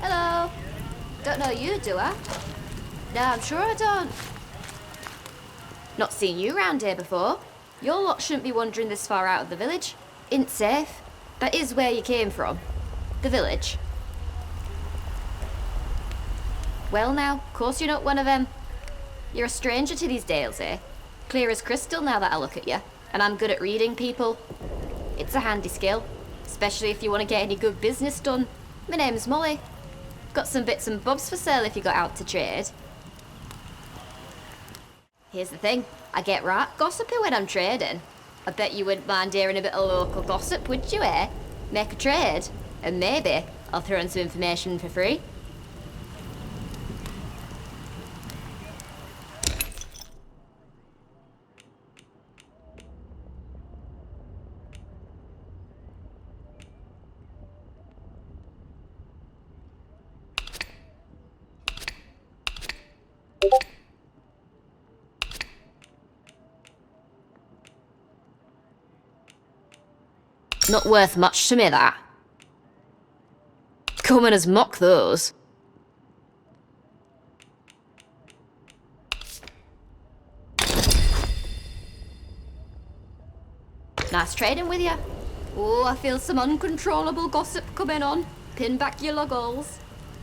Hello. Don't know you, do I? No, I'm sure I don't. Not seen you round here before. Your lot shouldn't be wandering this far out of the village. Ain't safe. That is where you came from. The village. Well now, of course you're not one of them. You're a stranger to these dales, eh? Clear as crystal now that I look at you. And I'm good at reading people. It's a handy skill. Especially if you want to get any good business done. My name's Molly. Got some bits and bobs for sale if you got out to trade. Here's the thing, I get right gossipy when I'm trading. I bet you wouldn't mind hearing a bit of local gossip, would you, eh? Make a trade, and maybe I'll throw in some information for free. Not worth much to me, that. Commoners mock those. Nice trading with you. Oh, I feel some uncontrollable gossip coming on. Pin back your luggles.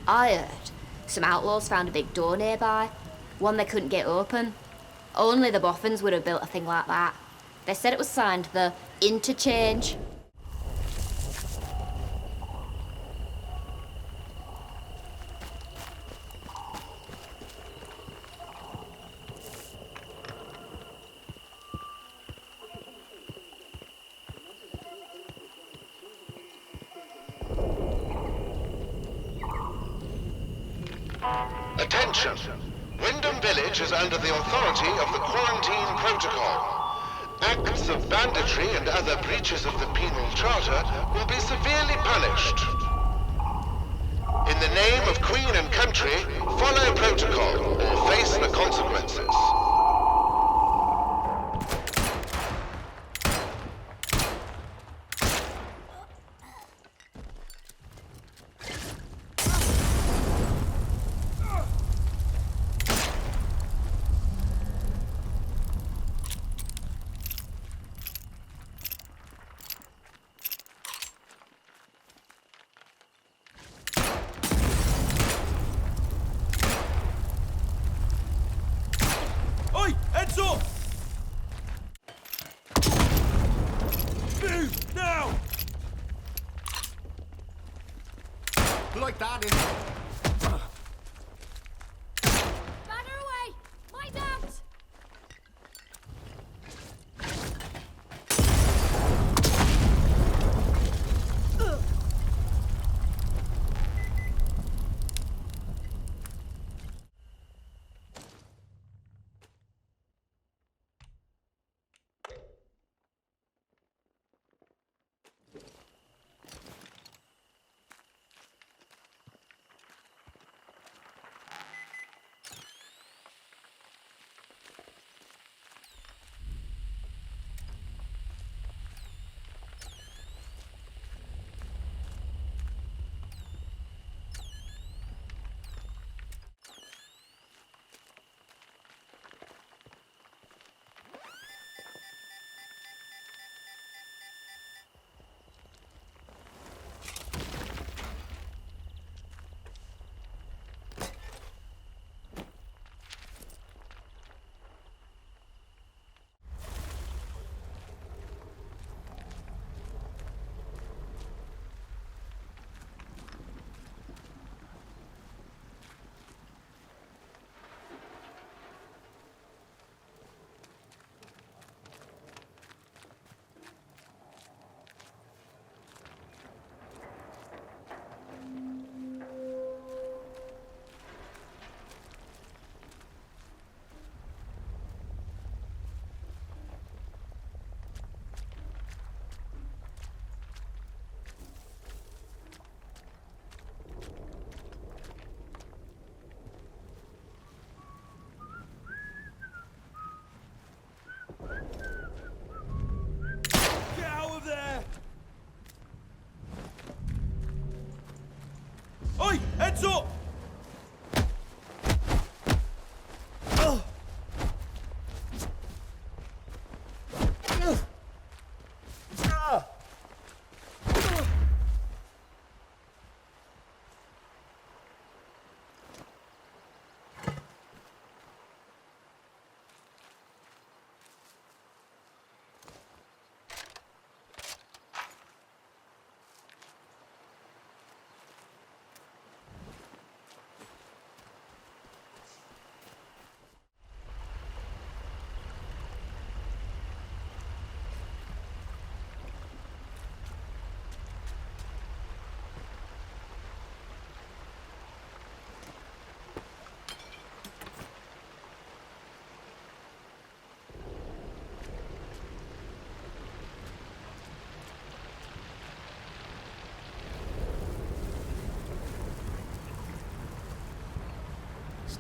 I heard some outlaws found a big door nearby. One they couldn't get open. Only the boffins would have built a thing like that. They said it was signed the Interchange. Attention! Wyndham Village is under the authority of the Quarantine Protocol. Acts of banditry and other breaches of the penal charter will be severely punished. In the name of Queen and Country, follow protocol or face the consequences. Oi! Heads up! Move! Now! Like that, is Banner away! Mind out! Oi! Heads up!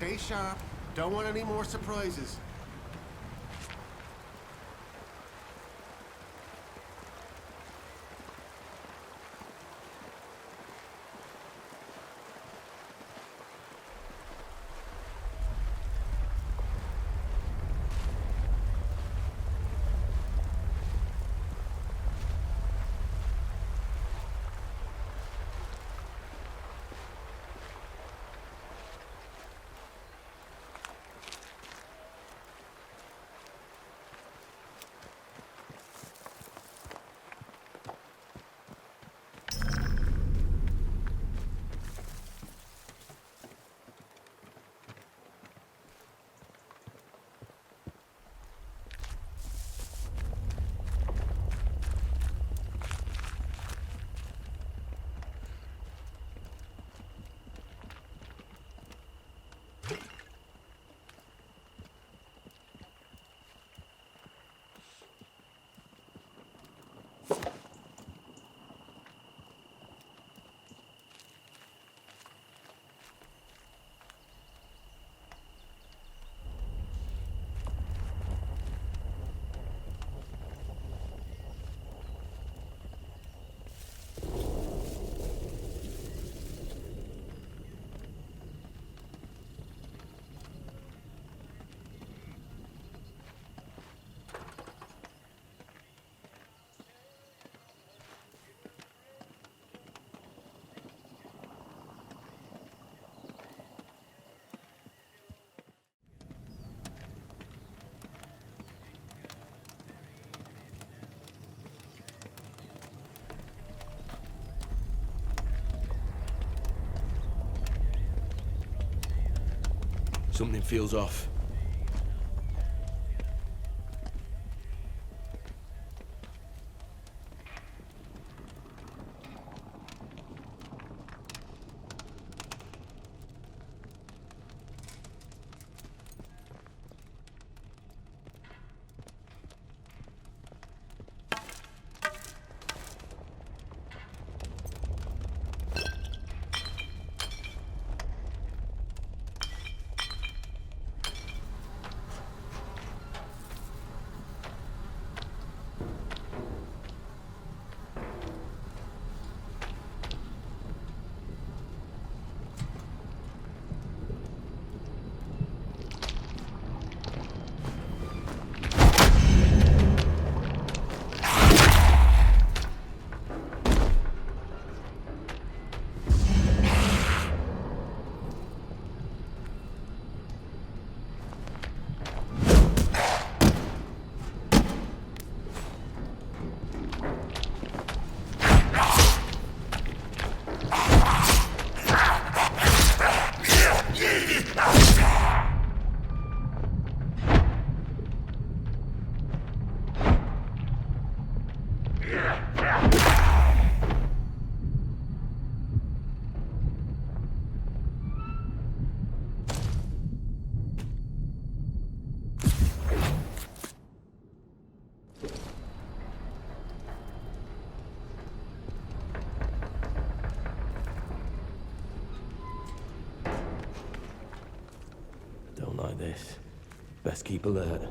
Stay sharp. Don't want any more surprises. Something feels off. Don't like this. Best keep alert.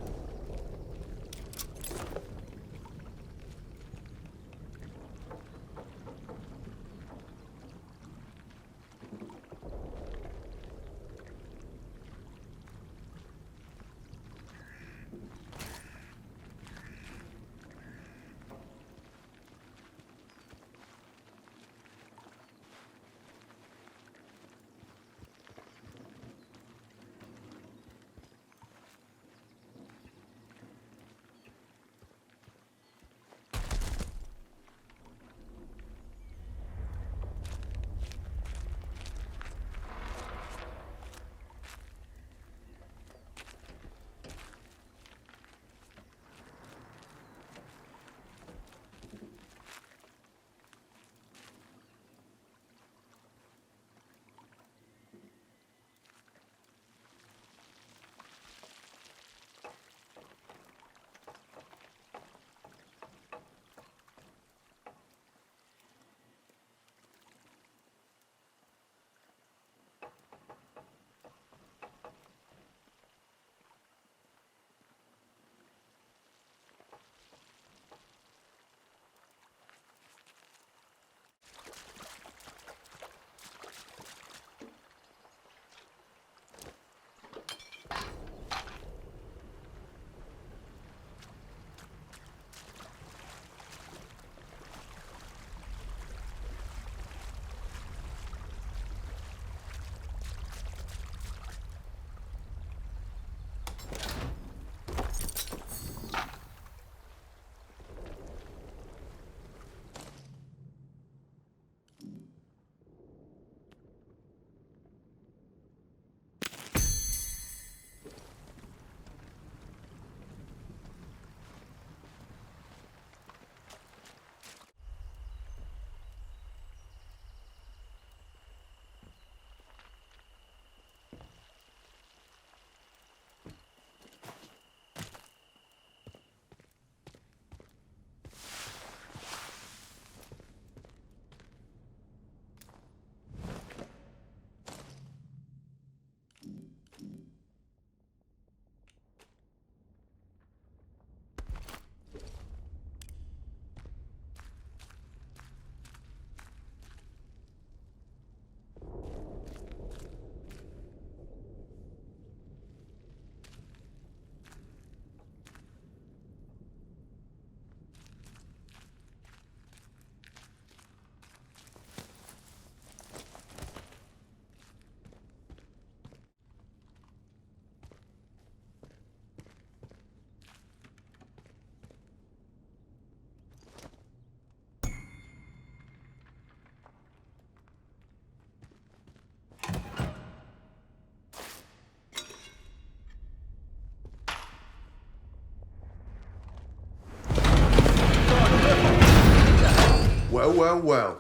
well.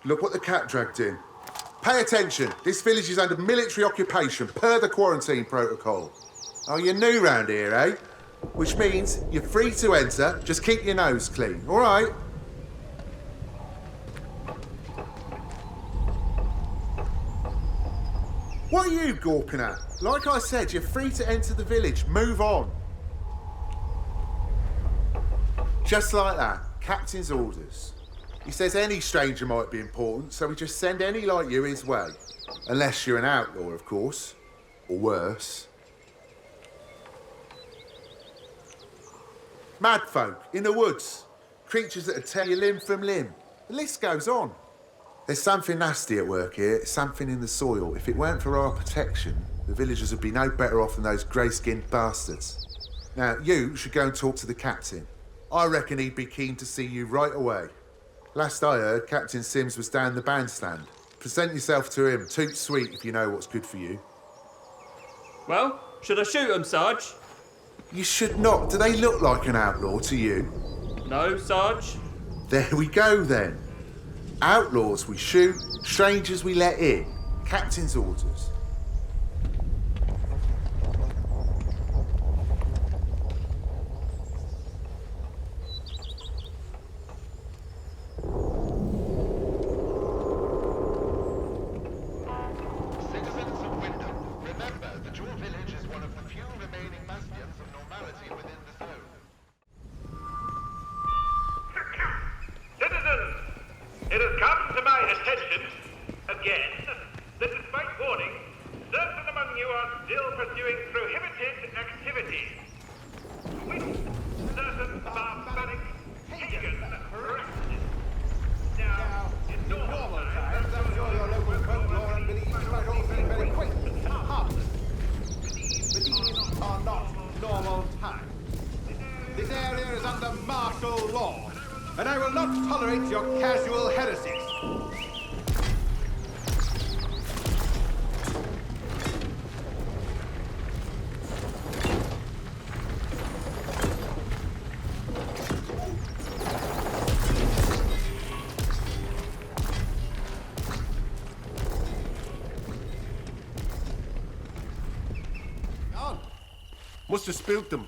Look what the cat dragged in. Pay attention. This village is under military occupation per the quarantine protocol. Oh, you're new round here, eh? Which means you're free to enter. Just keep your nose clean, all right? What are you gawping at? Like I said, you're free to enter the village. Move on. Just like that. Captain's orders. He says any stranger might be important, so we just send any like you his way. Unless you're an outlaw, of course. Or worse. Mad folk in the woods. Creatures that'd tear you limb from limb. The list goes on. There's something nasty at work here, something in the soil. If it weren't for our protection, the villagers would be no better off than those grey-skinned bastards. Now, you should go and talk to the captain. I reckon he'd be keen to see you right away. Last I heard, Captain Sims was down the bandstand. Present yourself to him. Toot sweet if you know what's good for you. Well, should I shoot him, Sarge? You should not. Do they look like an outlaw to you? No, Sarge. There we go, then. Outlaws we shoot, strangers we let in. Captain's orders. Citizens of Wyndham, remember that your village is one of the few remaining bastions of normality within the zone. Citizens, it has come to my attention, again, that despite warning, certain among you are still pursuing prohibited activities. With certain barbaric pagan practices. Now, in normal times, I'm sure your local folklore and beliefs might all seem very quaint and harmless. But these are not normal times. This area is under martial law, and I will not tolerate your casual heresies. On. Must have spooked them.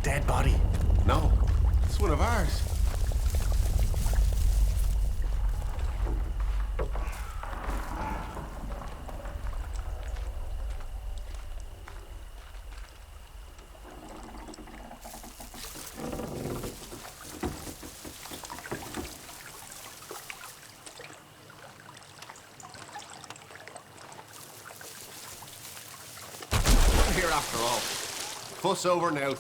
Dead body? No. one of ours. Here after all. Fuss over now.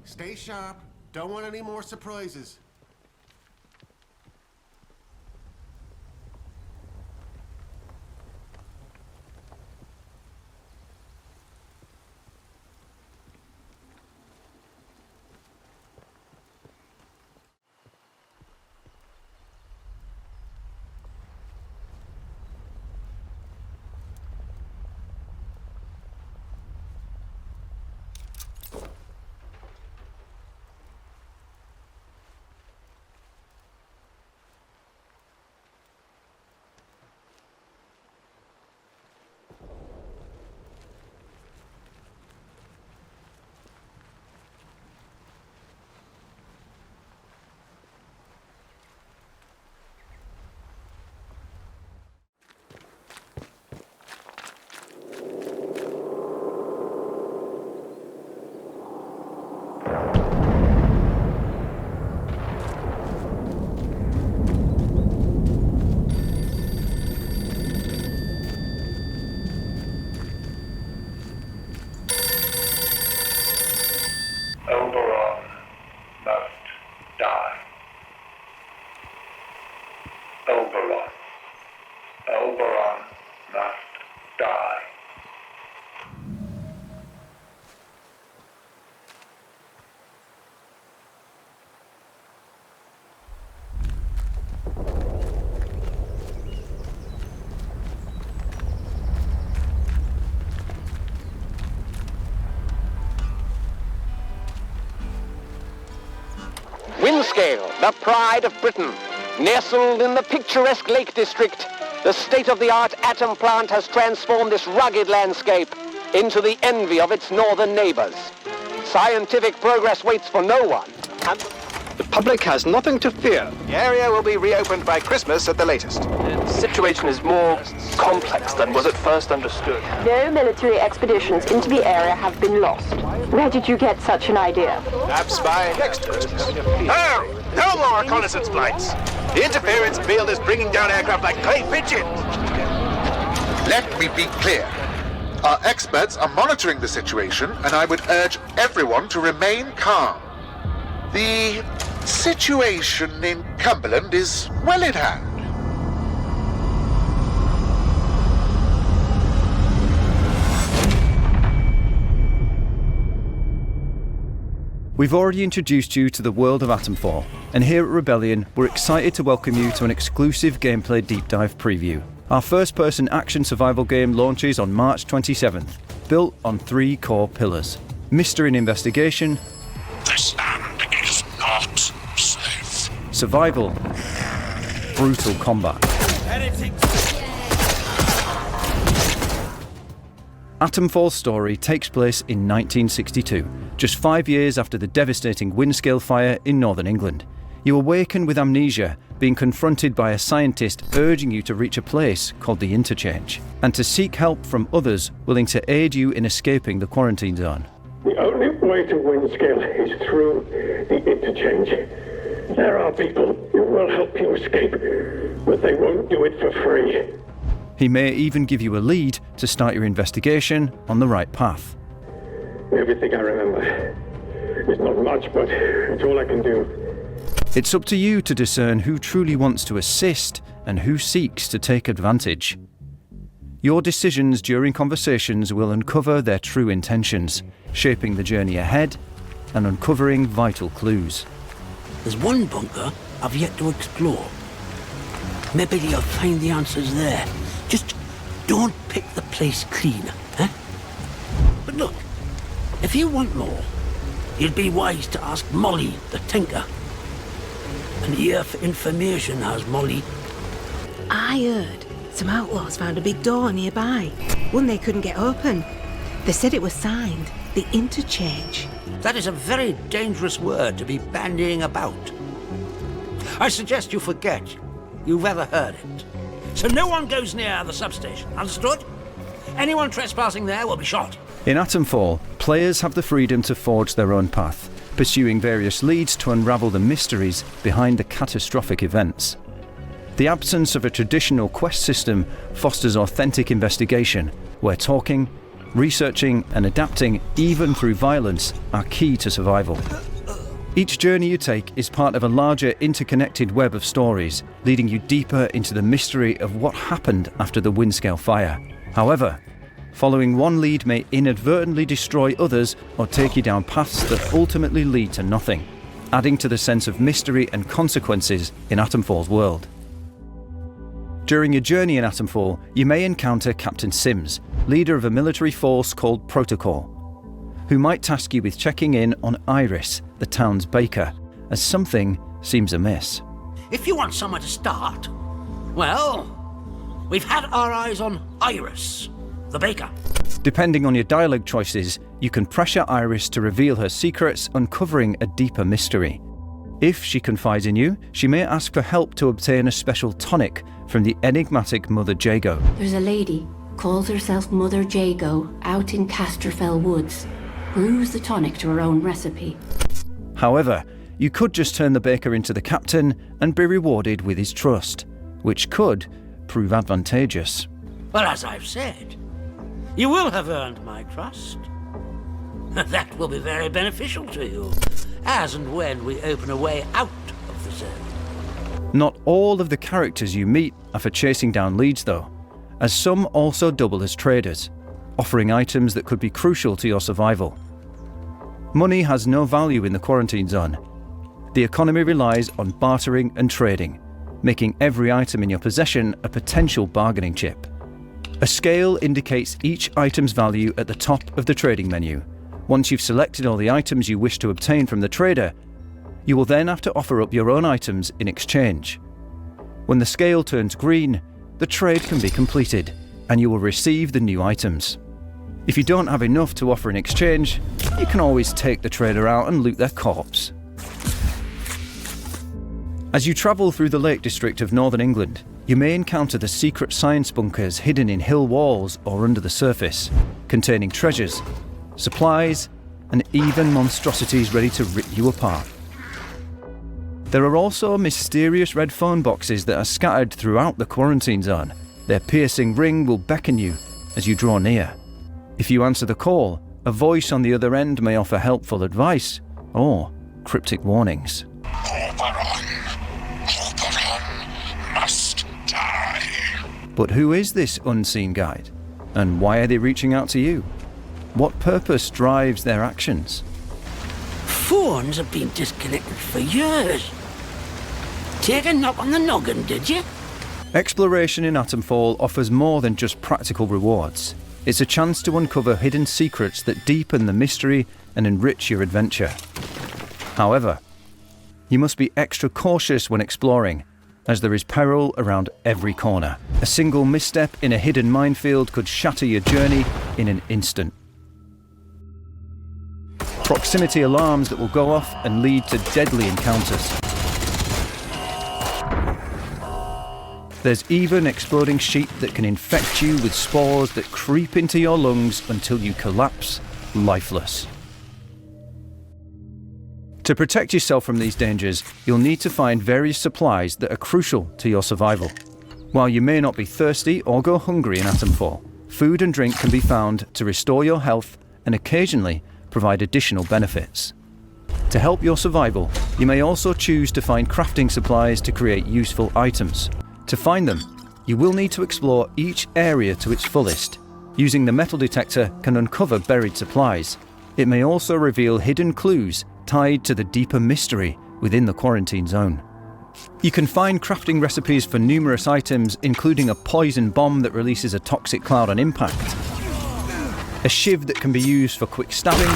Stay sharp. Don't want any more surprises. Windscale, the pride of Britain. Nestled in the picturesque Lake District, the state-of-the-art atom plant has transformed this rugged landscape into the envy of its northern neighbors. Scientific progress waits for no one, and the public has nothing to fear. The area will be reopened by Christmas at the latest. The situation is more complex than was at first understood. No military expeditions into the area have been lost. Where did you get such an idea? Perhaps by next Christmas. Oh, no more reconnaissance flights. The interference field is bringing down aircraft like clay pigeons. Let me be clear. Our experts are monitoring the situation, and I would urge everyone to remain calm. The situation in Cumberland is well in hand. We've already introduced you to the world of Atomfall, and here at Rebellion, we're excited to welcome you to an exclusive gameplay deep dive preview. Our first-person action survival game launches on March 27th, built on 3 core pillars: mystery and investigation, this land is not safe, survival, brutal combat. Atomfall's story takes place in 1962, just 5 years after the devastating Windscale fire in northern England. You awaken with amnesia, being confronted by a scientist urging you to reach a place called the Interchange, and to seek help from others willing to aid you in escaping the quarantine zone. The only way to Windscale is through the Interchange. There are people who will help you escape, but they won't do it for free. He may even give you a lead to start your investigation on the right path. Everything I remember. It's not much, but it's all I can do. It's up to you to discern who truly wants to assist and who seeks to take advantage. Your decisions during conversations will uncover their true intentions, shaping the journey ahead and uncovering vital clues. There's one bunker I've yet to explore. Maybe you'll find the answers there. Just don't pick the place clean, eh? But look, if you want more, you'd be wise to ask Molly, the tinker. An ear for information has Molly. I heard some outlaws found a big door nearby, one they couldn't get open. They said it was signed the Interchange. That is a very dangerous word to be bandying about. I suggest you forget you've ever heard it. So no one goes near the substation, understood? Anyone trespassing there will be shot. In Atomfall, players have the freedom to forge their own path, pursuing various leads to unravel the mysteries behind the catastrophic events. The absence of a traditional quest system fosters authentic investigation, where talking, researching and adapting, even through violence, are key to survival. Each journey you take is part of a larger interconnected web of stories, leading you deeper into the mystery of what happened after the Windscale fire. However, following one lead may inadvertently destroy others or take you down paths that ultimately lead to nothing, adding to the sense of mystery and consequences in Atomfall's world. During your journey in Atomfall, you may encounter Captain Sims, leader of a military force called Protocol, who might task you with checking in on Iris, the town's baker, as something seems amiss. If you want somewhere to start, well, we've had our eyes on Iris, the baker. Depending on your dialogue choices, you can pressure Iris to reveal her secrets, uncovering a deeper mystery. If she confides in you, she may ask for help to obtain a special tonic from the enigmatic Mother Jago. There's a lady, calls herself Mother Jago, out in Casterfell Woods. Brews the tonic to her own recipe. However, you could just turn the baker into the captain and be rewarded with his trust, which could prove advantageous. Well, as I've said, you will have earned my trust. That will be very beneficial to you, as and when we open a way out of the zone. Not all of the characters you meet are for chasing down leads though, as some also double as traders, offering items that could be crucial to your survival. Money has no value in the quarantine zone. The economy relies on bartering and trading, making every item in your possession a potential bargaining chip. A scale indicates each item's value at the top of the trading menu. Once you've selected all the items you wish to obtain from the trader, you will then have to offer up your own items in exchange. When the scale turns green, the trade can be completed, and you will receive the new items. If you don't have enough to offer in exchange, you can always take the trader out and loot their corpse. As you travel through the Lake District of Northern England, you may encounter the secret science bunkers hidden in hill walls or under the surface, containing treasures, supplies, and even monstrosities ready to rip you apart. There are also mysterious red phone boxes that are scattered throughout the quarantine zone. Their piercing ring will beckon you as you draw near. If you answer the call, a voice on the other end may offer helpful advice or cryptic warnings. But who is this unseen guide? And why are they reaching out to you? What purpose drives their actions? Phones have been disconnected for years. Take a knock on the noggin, did you? Exploration in Atomfall offers more than just practical rewards. It's a chance to uncover hidden secrets that deepen the mystery and enrich your adventure. However, you must be extra cautious when exploring, as there is peril around every corner. A single misstep in a hidden minefield could shatter your journey in an instant. Proximity alarms that will go off and lead to deadly encounters. There's even exploding sheep that can infect you with spores that creep into your lungs until you collapse lifeless. To protect yourself from these dangers, you'll need to find various supplies that are crucial to your survival. While you may not be thirsty or go hungry in Atomfall, food and drink can be found to restore your health and occasionally provide additional benefits. To help your survival, you may also choose to find crafting supplies to create useful items. To find them, you will need to explore each area to its fullest. Using the metal detector can uncover buried supplies. It may also reveal hidden clues tied to the deeper mystery within the quarantine zone. You can find crafting recipes for numerous items, including a poison bomb that releases a toxic cloud on impact, a shiv that can be used for quick stabbing,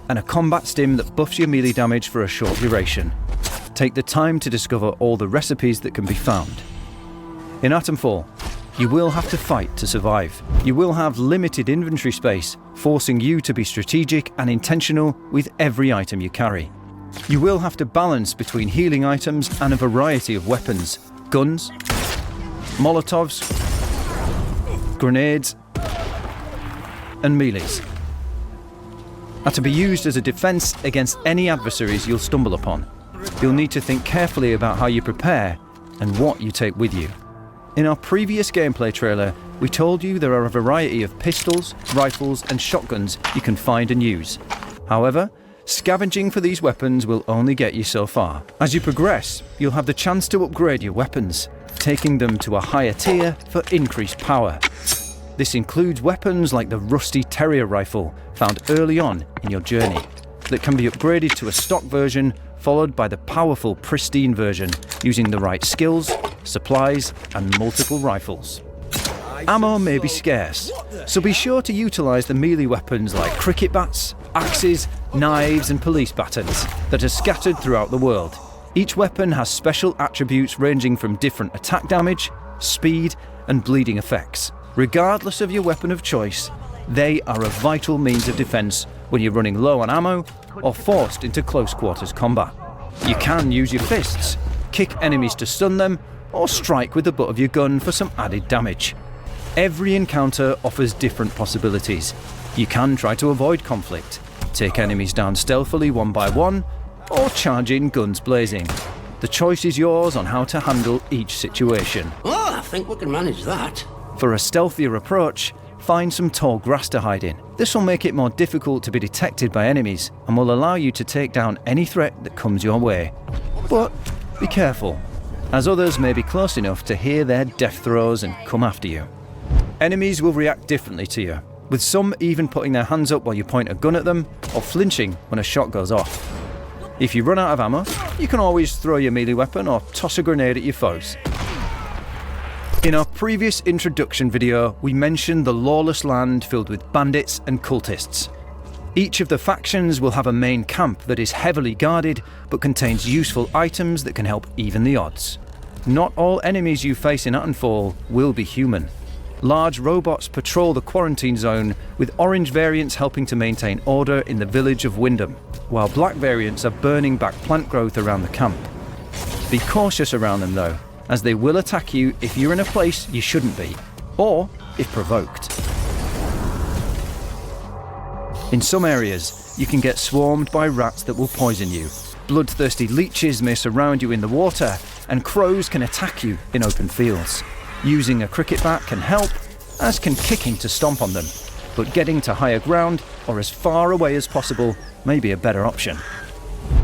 and a combat stim that buffs your melee damage for a short duration. Take the time to discover all the recipes that can be found. In Atomfall, you will have to fight to survive. You will have limited inventory space, forcing you to be strategic and intentional with every item you carry. You will have to balance between healing items and a variety of weapons, guns, molotovs, grenades, and melees, are to be used as a defense against any adversaries you'll stumble upon. You'll need to think carefully about how you prepare and what you take with you. In our previous gameplay trailer, we told you there are a variety of pistols, rifles, and shotguns you can find and use. However, scavenging for these weapons will only get you so far. As you progress, you'll have the chance to upgrade your weapons, taking them to a higher tier for increased power. This includes weapons like the rusty terrier rifle found early on in your journey, that can be upgraded to a stock version followed by the powerful pristine version using the right skills, supplies, and multiple rifles. Ammo may be scarce, so be sure to utilise the melee weapons like cricket bats, axes, knives, and police batons that are scattered throughout the world. Each weapon has special attributes ranging from different attack damage, speed, and bleeding effects. Regardless of your weapon of choice, they are a vital means of defence when you're running low on ammo or forced into close quarters combat. You can use your fists, kick enemies to stun them, or strike with the butt of your gun for some added damage. Every encounter offers different possibilities. You can try to avoid conflict, take enemies down stealthily one by one, or charge in guns blazing. The choice is yours on how to handle each situation. Oh, I think we can manage that. For a stealthier approach, find some tall grass to hide in. This will make it more difficult to be detected by enemies and will allow you to take down any threat that comes your way. But be careful, as others may be close enough to hear their death throes and come after you. Enemies will react differently to you, with some even putting their hands up while you point a gun at them or flinching when a shot goes off. If you run out of ammo, you can always throw your melee weapon or toss a grenade at your foes. In our previous introduction video, we mentioned the lawless land filled with bandits and cultists. Each of the factions will have a main camp that is heavily guarded but contains useful items that can help even the odds. Not all enemies you face in Atomfall will be human. Large robots patrol the quarantine zone, with orange variants helping to maintain order in the village of Wyndham, while black variants are burning back plant growth around the camp. Be cautious around them though, as they will attack you if you're in a place you shouldn't be, or if provoked. In some areas, you can get swarmed by rats that will poison you. Bloodthirsty leeches may surround you in the water, and crows can attack you in open fields. Using a cricket bat can help, as can kicking to stomp on them, but getting to higher ground or as far away as possible may be a better option.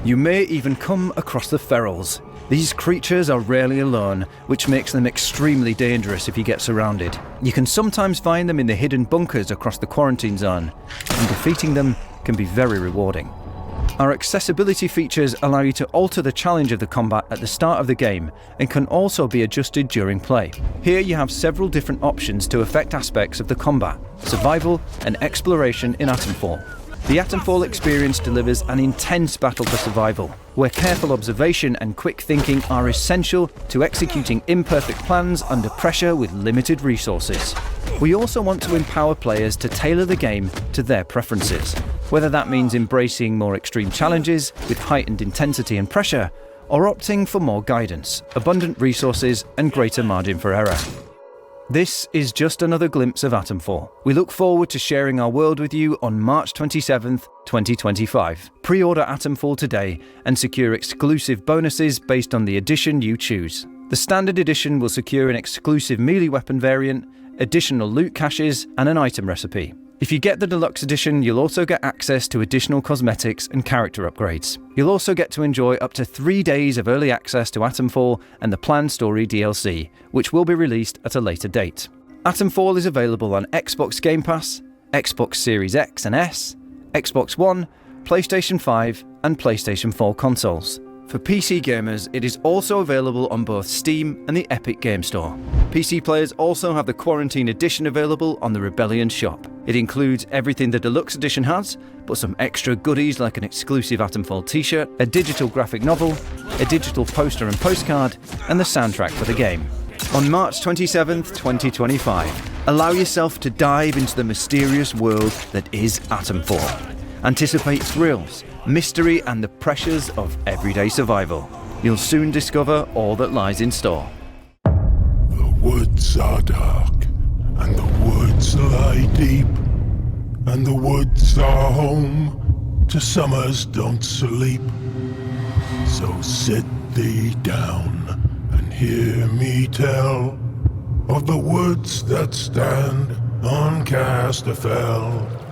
You may even come across the ferals. These creatures are rarely alone, which makes them extremely dangerous if you get surrounded. You can sometimes find them in the hidden bunkers across the quarantine zone, and defeating them can be very rewarding. Our accessibility features allow you to alter the challenge of the combat at the start of the game and can also be adjusted during play. Here you have several different options to affect aspects of the combat, survival and exploration in Atomfall. The Atomfall experience delivers an intense battle for survival, where careful observation and quick thinking are essential to executing imperfect plans under pressure with limited resources. We also want to empower players to tailor the game to their preferences, whether that means embracing more extreme challenges with heightened intensity and pressure, or opting for more guidance, abundant resources, and greater margin for error. This is just another glimpse of Atomfall. We look forward to sharing our world with you on March 27th, 2025. Pre-order Atomfall today and secure exclusive bonuses based on the edition you choose. The standard edition will secure an exclusive melee weapon variant, additional loot caches, and an item recipe. If you get the deluxe edition, you'll also get access to additional cosmetics and character upgrades. You'll also get to enjoy up to 3 days of early access to Atomfall and the planned story DLC, which will be released at a later date. Atomfall is available on Xbox Game Pass, Xbox Series X and S, Xbox One, PlayStation 5, and PlayStation 4 consoles. For PC gamers, it is also available on both Steam and the Epic Game Store. PC players also have the Quarantine Edition available on the Rebellion shop. It includes everything the Deluxe Edition has, but some extra goodies like an exclusive Atomfall t-shirt, a digital graphic novel, a digital poster and postcard, and the soundtrack for the game. On March 27th, 2025, allow yourself to dive into the mysterious world that is Atomfall. Anticipate thrills, mystery, and the pressures of everyday survival. You'll soon discover all that lies in store. The woods are dark, and the woods lie deep, and the woods are home to summers don't sleep. So sit thee down and hear me tell of the woods that stand on Casterfell.